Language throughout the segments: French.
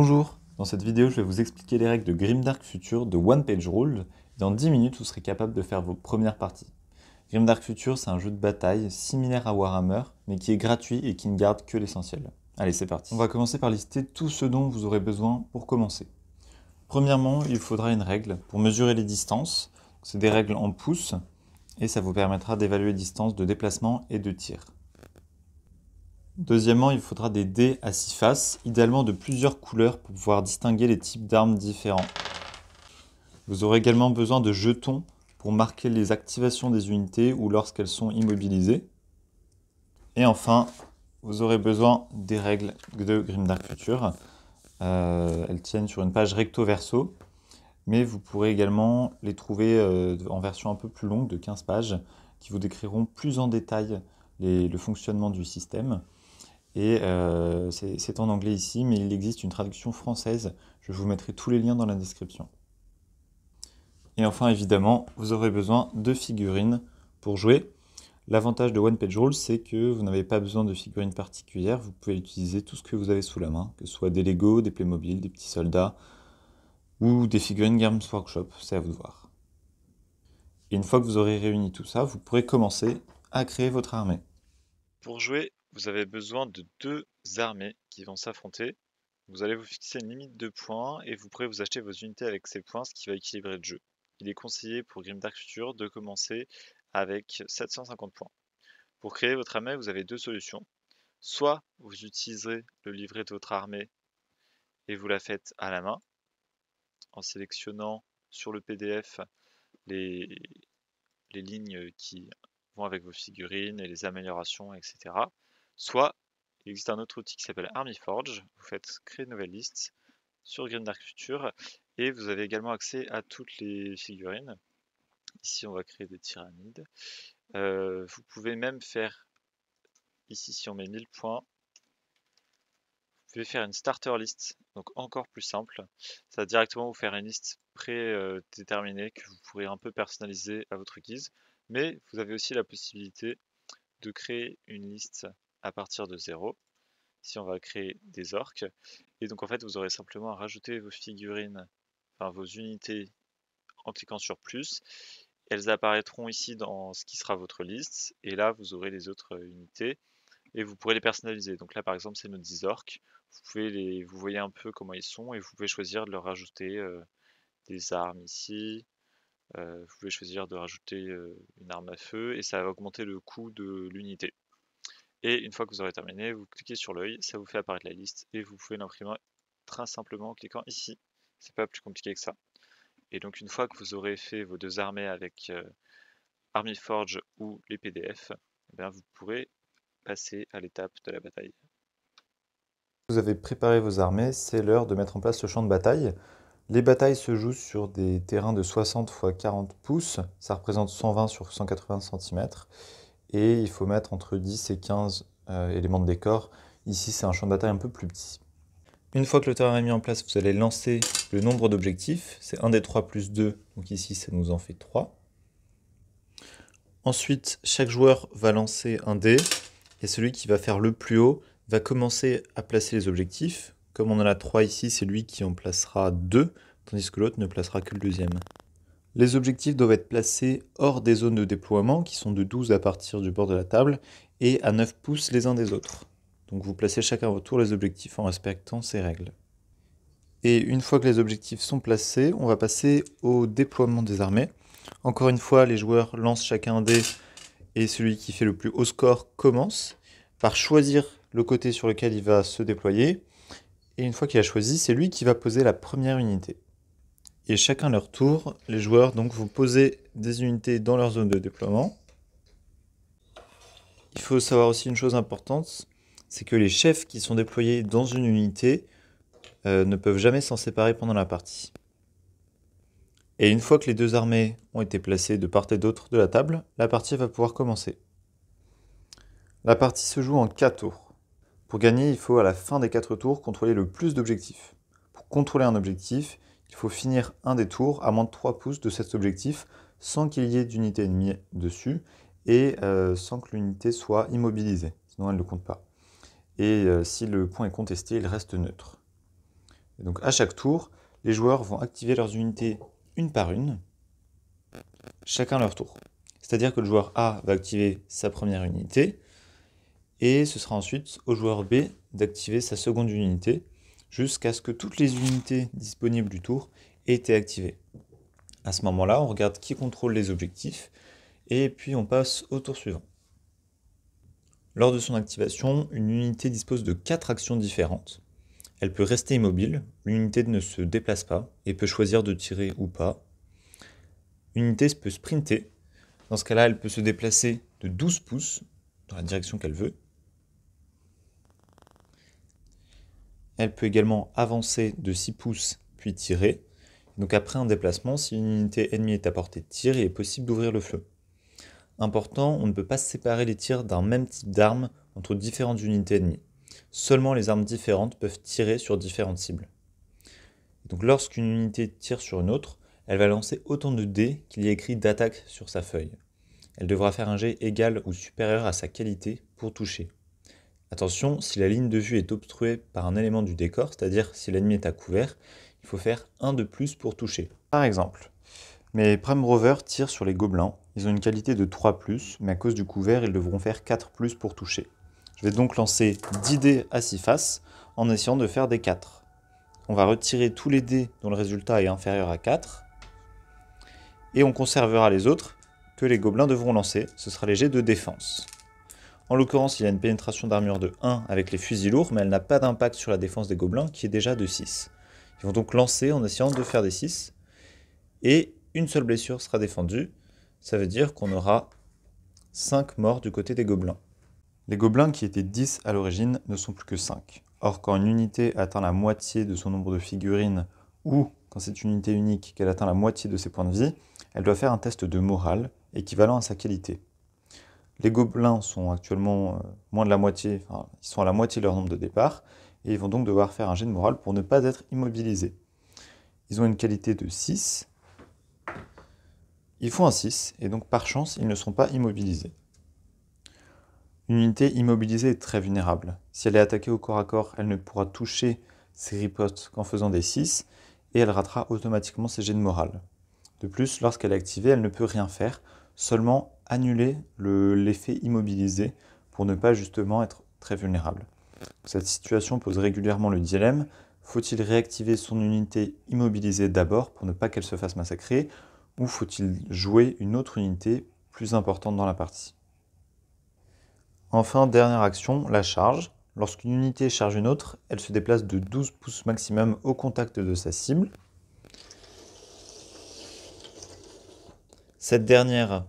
Bonjour, dans cette vidéo je vais vous expliquer les règles de Grimdark Future de One Page Rule. Dans 10 minutes vous serez capable de faire vos premières parties. Grimdark Future c'est un jeu de bataille similaire à Warhammer mais qui est gratuit et qui ne garde que l'essentiel. Allez c'est parti. On va commencer par lister tout ce dont vous aurez besoin pour commencer. Premièrement il faudra une règle pour mesurer les distances. C'est des règles en pouces et ça vous permettra d'évaluer les distances de déplacement et de tir. Deuxièmement, il faudra des dés à 6 faces, idéalement de plusieurs couleurs pour pouvoir distinguer les types d'armes différents. Vous aurez également besoin de jetons pour marquer les activations des unités ou lorsqu'elles sont immobilisées. Et enfin, vous aurez besoin des règles de Grimdark Future. Elles tiennent sur une page recto-verso, mais vous pourrez également les trouver en version un peu plus longue, de 15 pages, qui vous décriront plus en détail le fonctionnement du système. Et c'est en anglais ici, mais il existe une traduction française. Je vous mettrai tous les liens dans la description. Et enfin, évidemment, vous aurez besoin de figurines pour jouer. L'avantage de One Page Rule, c'est que vous n'avez pas besoin de figurines particulières. Vous pouvez utiliser tout ce que vous avez sous la main, que ce soit des Lego, des Playmobil, des petits soldats, ou des figurines Games Workshop, c'est à vous de voir. Et une fois que vous aurez réuni tout ça, vous pourrez commencer à créer votre armée. Pour jouer, vous avez besoin de deux armées qui vont s'affronter. Vous allez vous fixer une limite de points et vous pourrez vous acheter vos unités avec ces points, ce qui va équilibrer le jeu. Il est conseillé pour Grimdark Future de commencer avec 750 points. Pour créer votre armée, vous avez deux solutions. Soit vous utiliserez le livret de votre armée et vous la faites à la main, en sélectionnant sur le PDF les, les lignes qui vont avec vos figurines et les améliorations, etc. Soit il existe un autre outil qui s'appelle ArmyForge. Vous faites créer une nouvelle liste sur Grimdark Future et vous avez également accès à toutes les figurines. Ici, on va créer des tyranides. Vous pouvez même faire, ici, si on met 1000 points, vous pouvez faire une starter list, donc encore plus simple. Ça va directement vous faire une liste prédéterminée que vous pourrez un peu personnaliser à votre guise. Mais vous avez aussi la possibilité de créer une liste à partir de 0. Ici, on va créer des orques. Et donc, en fait, vous aurez simplement à rajouter vos figurines, enfin vos unités en cliquant sur plus. Elles apparaîtront ici dans ce qui sera votre liste. Et là, vous aurez les autres unités et vous pourrez les personnaliser. Donc là, par exemple, c'est nos 10 orques. Vous voyez un peu comment ils sont et vous pouvez choisir de leur rajouter des armes ici. Vous pouvez choisir de rajouter une arme à feu et ça va augmenter le coût de l'unité. Et une fois que vous aurez terminé, vous cliquez sur l'œil, ça vous fait apparaître la liste et vous pouvez l'imprimer très simplement en cliquant ici. C'est pas plus compliqué que ça. Et donc une fois que vous aurez fait vos deux armées avec ArmyForge ou les PDF, eh bien, vous pourrez passer à l'étape de la bataille. Vous avez préparé vos armées, c'est l'heure de mettre en place le champ de bataille. Les batailles se jouent sur des terrains de 60 x 40 pouces, ça représente 120 sur 180 cm, et il faut mettre entre 10 et 15 éléments de décor. Ici, c'est un champ de bataille un peu plus petit. Une fois que le terrain est mis en place, vous allez lancer le nombre d'objectifs, c'est 1 des 3 plus 2, donc ici ça nous en fait 3. Ensuite, chaque joueur va lancer un dé, et celui qui va faire le plus haut va commencer à placer les objectifs. Comme on en a 3 ici, c'est lui qui en placera 2, tandis que l'autre ne placera que le deuxième. Les objectifs doivent être placés hors des zones de déploiement, qui sont de 12 à partir du bord de la table, et à 9 pouces les uns des autres. Donc vous placez chacun à votre tour les objectifs en respectant ces règles. Et une fois que les objectifs sont placés, on va passer au déploiement des armées. Encore une fois, les joueurs lancent chacun un dé, et celui qui fait le plus haut score commence par choisir le côté sur lequel il va se déployer. Et une fois qu'il a choisi, c'est lui qui va poser la première unité. Et chacun leur tour, les joueurs donc vont poser des unités dans leur zone de déploiement. Il faut savoir aussi une chose importante, c'est que les chefs qui sont déployés dans une unité ne peuvent jamais s'en séparer pendant la partie. Et une fois que les deux armées ont été placées de part et d'autre de la table, la partie va pouvoir commencer. La partie se joue en 4 tours. Pour gagner, il faut à la fin des 4 tours contrôler le plus d'objectifs. Pour contrôler un objectif, il faut finir un des tours à moins de 3 pouces de cet objectif sans qu'il y ait d'unité ennemie dessus et sans que l'unité soit immobilisée, sinon elle ne compte pas. Et si le point est contesté, il reste neutre. Et donc à chaque tour, les joueurs vont activer leurs unités une par une, chacun leur tour. C'est-à-dire que le joueur A va activer sa première unité, et ce sera ensuite au joueur B d'activer sa seconde unité, jusqu'à ce que toutes les unités disponibles du tour aient été activées. À ce moment-là, on regarde qui contrôle les objectifs, et puis on passe au tour suivant. Lors de son activation, une unité dispose de 4 actions différentes. Elle peut rester immobile, l'unité ne se déplace pas, et peut choisir de tirer ou pas. Une unité peut sprinter, dans ce cas-là, elle peut se déplacer de 12 pouces dans la direction qu'elle veut. Elle peut également avancer de 6 pouces, puis tirer. Donc après un déplacement, si une unité ennemie est à portée de tir, il est possible d'ouvrir le feu. Important, on ne peut pas séparer les tirs d'un même type d'arme entre différentes unités ennemies. Seulement les armes différentes peuvent tirer sur différentes cibles. Donc lorsqu'une unité tire sur une autre, elle va lancer autant de dés qu'il y a écrit d'attaque sur sa feuille. Elle devra faire un jet égal ou supérieur à sa qualité pour toucher. Attention, si la ligne de vue est obstruée par un élément du décor, c'est-à-dire si l'ennemi est à couvert, il faut faire 1 de plus pour toucher. Par exemple, mes Prime Rovers tirent sur les gobelins. Ils ont une qualité de 3+, mais à cause du couvert, ils devront faire 4+ pour toucher. Je vais donc lancer 10 dés à 6 faces en essayant de faire des 4. On va retirer tous les dés dont le résultat est inférieur à 4. Et on conservera les autres que les gobelins devront lancer. Ce sera les jets de défense. En l'occurrence, il y a une pénétration d'armure de 1 avec les fusils lourds, mais elle n'a pas d'impact sur la défense des gobelins qui est déjà de 6. Ils vont donc lancer en essayant de faire des 6. Et une seule blessure sera défendue. Ça veut dire qu'on aura 5 morts du côté des gobelins. Les gobelins qui étaient 10 à l'origine ne sont plus que 5. Or, quand une unité atteint la moitié de son nombre de figurines, ou quand c'est une unité unique qu'elle atteint la moitié de ses points de vie, elle doit faire un test de morale équivalent à sa qualité. Les gobelins sont actuellement moins de la moitié, enfin, ils sont à la moitié de leur nombre de départ, et ils vont donc devoir faire un jet de morale pour ne pas être immobilisés. Ils ont une qualité de 6, ils font un 6, et donc par chance, ils ne sont pas immobilisés. Une unité immobilisée est très vulnérable. Si elle est attaquée au corps à corps, elle ne pourra toucher ses ripostes qu'en faisant des 6, et elle ratera automatiquement ses jets de morale. De plus, lorsqu'elle est activée, elle ne peut rien faire, seulement annuler l'effet immobilisé pour ne pas justement être très vulnérable. Cette situation pose régulièrement le dilemme, faut-il réactiver son unité immobilisée d'abord pour ne pas qu'elle se fasse massacrer, ou faut-il jouer une autre unité plus importante dans la partie? Enfin, dernière action, la charge. Lorsqu'une unité charge une autre, elle se déplace de 12 pouces maximum au contact de sa cible. Cette dernière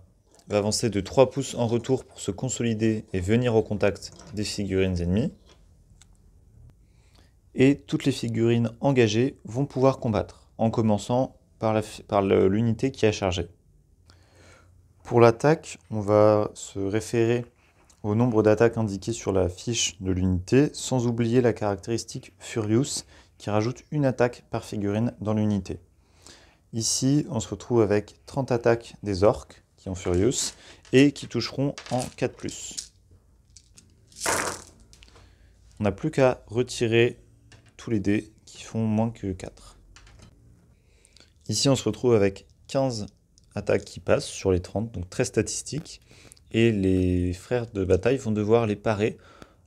va avancer de 3 pouces en retour pour se consolider et venir au contact des figurines ennemies. Et toutes les figurines engagées vont pouvoir combattre, en commençant par l'unité qui a chargé. Pour l'attaque, on va se référer au nombre d'attaques indiquées sur la fiche de l'unité, sans oublier la caractéristique Furious, qui rajoute une attaque par figurine dans l'unité. Ici, on se retrouve avec 30 attaques des orques, qui ont Furious, et qui toucheront en 4+. On n'a plus qu'à retirer tous les dés qui font moins que 4. Ici, on se retrouve avec 15 attaques qui passent sur les 30, donc très statistiques. Et les frères de bataille vont devoir les parer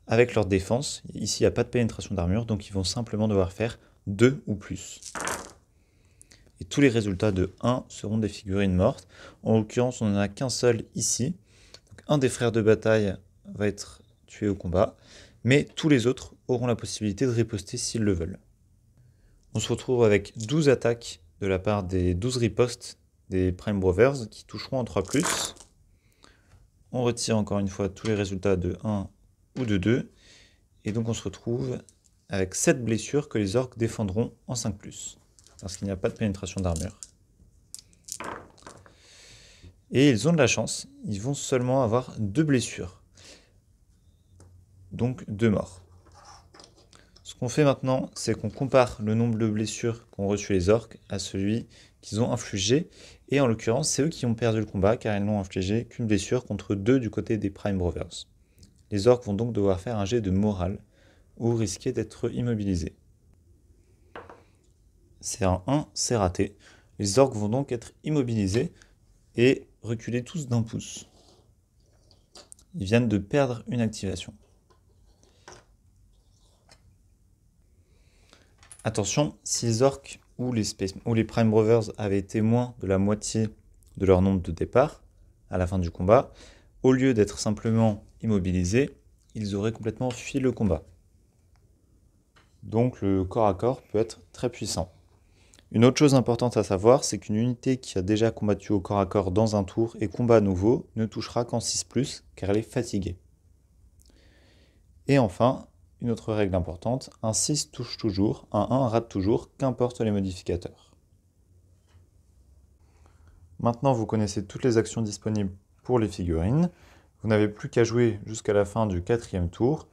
avec leur défense. Ici, il n'y a pas de pénétration d'armure, donc ils vont simplement devoir faire 2 ou plus. Et tous les résultats de 1 seront des figurines mortes. En l'occurrence, on n'en a qu'un seul ici. Donc, un des frères de bataille va être tué au combat, mais tous les autres auront la possibilité de riposter s'ils le veulent. On se retrouve avec 12 attaques de la part des 12 ripostes des Prime Rovers qui toucheront en 3+. On retire encore une fois tous les résultats de 1 ou de 2. Et donc on se retrouve avec 7 blessures que les orques défendront en 5+. Parce qu'il n'y a pas de pénétration d'armure. Et ils ont de la chance, ils vont seulement avoir 2 blessures. Donc 2 morts. Ce qu'on fait maintenant, c'est qu'on compare le nombre de blessures qu'ont reçu les orques à celui qu'ils ont infligé. Et en l'occurrence, c'est eux qui ont perdu le combat car ils n'ont infligé qu'une blessure contre 2 du côté des Prime Rovers. Les orques vont donc devoir faire un jet de morale ou risquer d'être immobilisés. C'est un 1, c'est raté. Les orques vont donc être immobilisés et reculer tous d'un pouce. Ils viennent de perdre une activation. Attention, si les orques ou les Prime Brothers avaient été moins de la moitié de leur nombre de départ à la fin du combat, au lieu d'être simplement immobilisés, ils auraient complètement fui le combat. Donc le corps à corps peut être très puissant. Une autre chose importante à savoir, c'est qu'une unité qui a déjà combattu au corps à corps dans un tour et combat à nouveau ne touchera qu'en 6+, car elle est fatiguée. Et enfin, une autre règle importante, un 6 touche toujours, un 1 rate toujours, qu'importe les modificateurs. Maintenant, vous connaissez toutes les actions disponibles pour les figurines. Vous n'avez plus qu'à jouer jusqu'à la fin du 4e tour,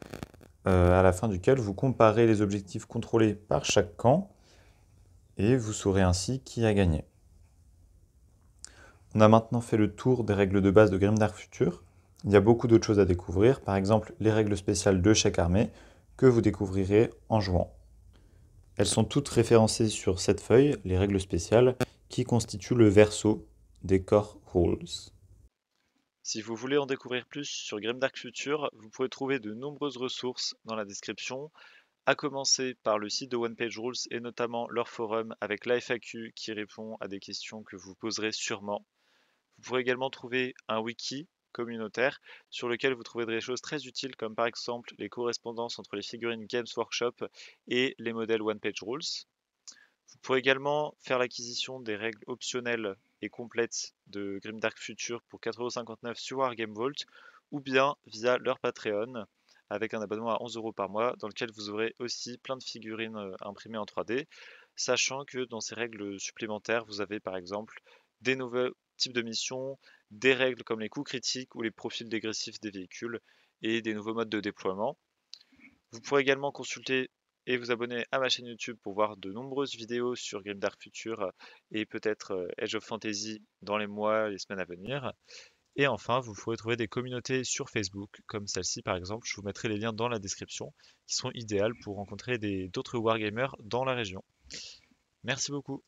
à la fin duquel vous comparez les objectifs contrôlés par chaque camp, et vous saurez ainsi qui a gagné. On a maintenant fait le tour des règles de base de Grimdark Future. Il y a beaucoup d'autres choses à découvrir, par exemple les règles spéciales de chaque armée, que vous découvrirez en jouant. Elles sont toutes référencées sur cette feuille, les règles spéciales, qui constituent le verso des Core Rules. Si vous voulez en découvrir plus sur Grimdark Future, vous pouvez trouver de nombreuses ressources dans la description, à commencer par le site de One Page Rules et notamment leur forum avec l'FAQ qui répond à des questions que vous poserez sûrement. Vous pourrez également trouver un wiki communautaire sur lequel vous trouverez des choses très utiles comme par exemple les correspondances entre les figurines Games Workshop et les modèles One Page Rules. Vous pourrez également faire l'acquisition des règles optionnelles et complètes de Grimdark Future pour 4,59€ sur Wargamevault ou bien via leur Patreon avec un abonnement à 11€ par mois dans lequel vous aurez aussi plein de figurines imprimées en 3D, sachant que dans ces règles supplémentaires, vous avez par exemple des nouveaux types de missions, des règles comme les coups critiques ou les profils dégressifs des véhicules et des nouveaux modes de déploiement. Vous pourrez également consulter et vous abonner à ma chaîne YouTube pour voir de nombreuses vidéos sur Grimdark Future et peut-être Age of Fantasy dans les mois et les semaines à venir. Et enfin, vous pourrez trouver des communautés sur Facebook, comme celle-ci par exemple. Je vous mettrai les liens dans la description, qui seront idéales pour rencontrer d'autres wargamers dans la région. Merci beaucoup.